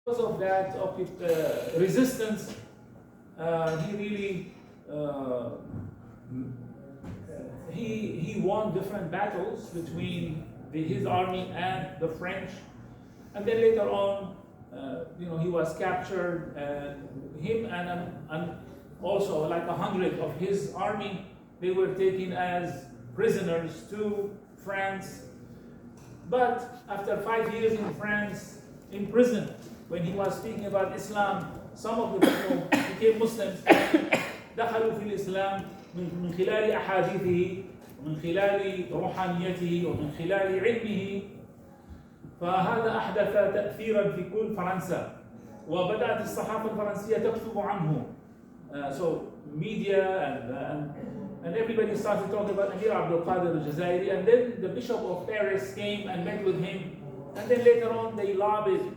Because of that, resistance, he really he won different battles between his army and the French, and then later on, he was captured, and him and also like 100 of his army, they were taken as prisoners to France. But after 5 years in France, in prison, when he was speaking about Islam, some of the people became Muslims. دخلوا في الإسلام من خلال أحاديثه ومن خلال روحانيته ومن خلال علمه. فهذا أحدث تأثيرا في كل فرنسا، وبدأت الصحافة الفرنسية تكتب عنه. So media and everybody started talking about Emir Abdelkadir Aljazairi, and then the Bishop of Paris came and met with him, and then later on they lobbied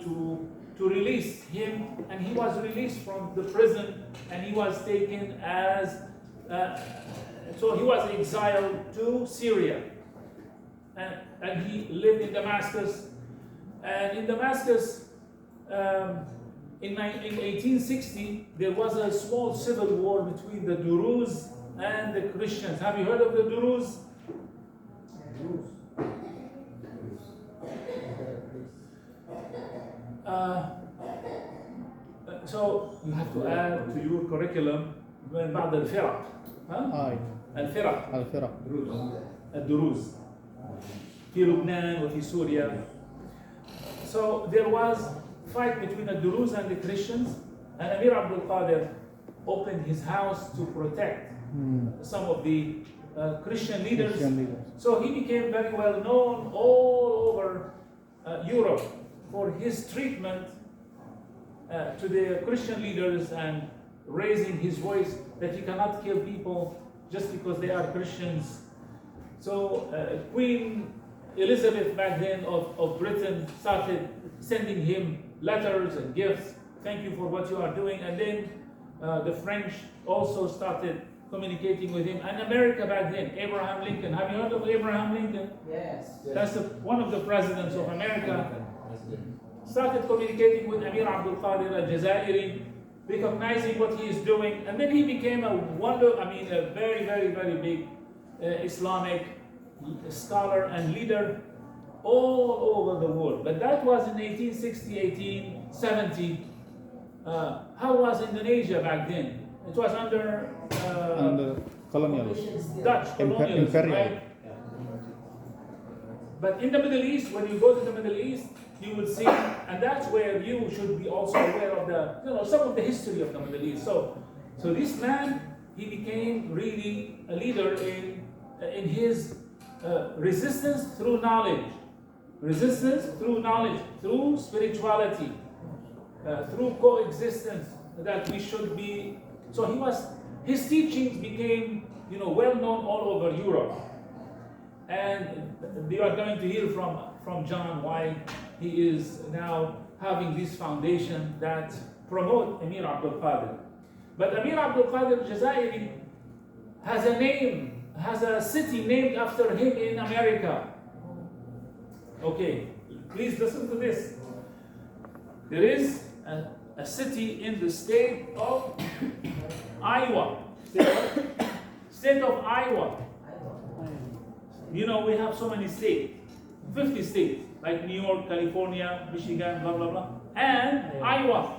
to release him, and he was released from the prison, and he was taken as so he was exiled to Syria, and he lived in Damascus, and in Damascus in 1860 there was a small civil war between the Druze and the Christians. Have you heard of the Druze? So you have to add to your curriculum من بعض الفرق. الفرق الدروز في لبنان وفي سوريا. So there was fight between the Druze and the Christians, and Emir Abdelkadir opened his house to protect some of the Christian leaders. So he became very well known all over Europe for his treatment to the Christian leaders and raising his voice that you cannot kill people just because they are Christians. So Queen Elizabeth back then of Britain started sending him letters and gifts. Thank you for what you are doing. And then the French also started communicating with him. And America back then, Abraham Lincoln. Have you heard of Abraham Lincoln? Yes. That's one of the presidents of America. Started communicating with Emir Abdelkadir Aljazairi, recognizing what he is doing. And then he became a very, very, very big Islamic scholar and leader all over the world. But that was in 1860, 1870. How was Indonesia back then? It was under colonial Dutch colonialism, imperial. right? But in the Middle East, when you go to the Middle East, you will see, and that's where you should be also aware of some of the history of the Middle East. So this man, he became really a leader in his resistance through knowledge, through spirituality, through coexistence. That we should be. So his teachings became well known all over Europe, and they are going to hear from John why he is now having this foundation that promote Emir Abdelkadir. But Emir Abdelkadir Aljazairi has a city named after him in America. Okay, please listen to this. There is a city in the state of Iowa. State of Iowa. We have so many states, 50 states, like New York, California, Michigan, blah, blah, blah, and Iowa,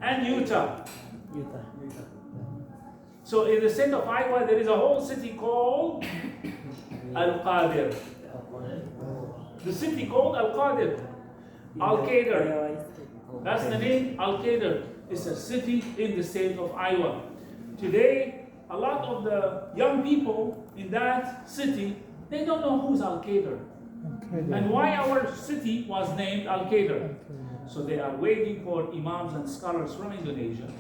and Utah. So in the state of Iowa, there is a whole city called Al-Qadir. The city called Al-Qadir. Al-Qadir. That's the name, Al-Qadir. It's a city in the state of Iowa. Today, a lot of the young people in that city, they don't know who's Al-Qadir and why our city was named Al-Qadir. So they are waiting for imams and scholars from Indonesia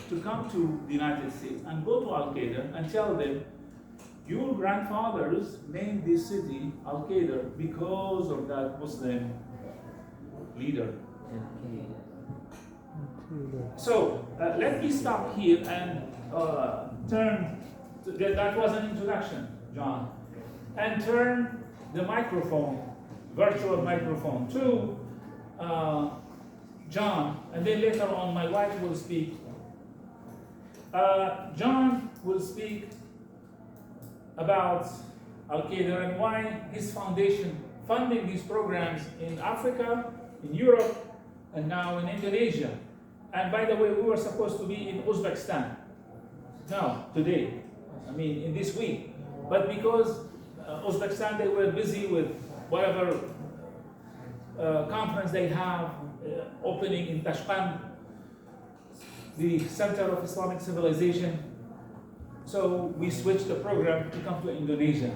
to come to the United States and go to Al-Qadir and tell them, your grandfathers named this city Al-Qadir because of that Muslim leader. So let me stop here and turn. That was an introduction, John, and turn the microphone, virtual microphone, to John, and then later on my wife will speak. John will speak about Al-Qaeda and why his foundation funding these programs in Africa, in Europe, and now in Indonesia. And by the way, we were supposed to be in Uzbekistan now, today, I mean in this week. But because Uzbekistan, they were busy with whatever conference they have opening in Tashkent, the Center of Islamic Civilization. So we switched the program to come to Indonesia.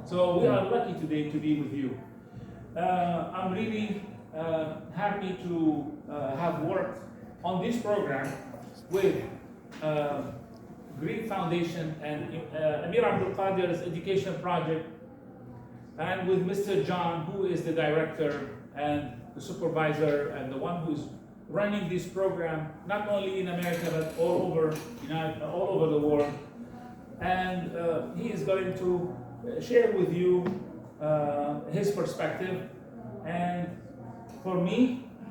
So we are lucky today to be with you. I'm really happy to have worked on this program with Greek Foundation and Emir Abdelkadir's education project, and with Mr. John, who is the director and the supervisor and the one who is running this program, not only in America but all over the world. And he is going to share with you his perspective. And for me,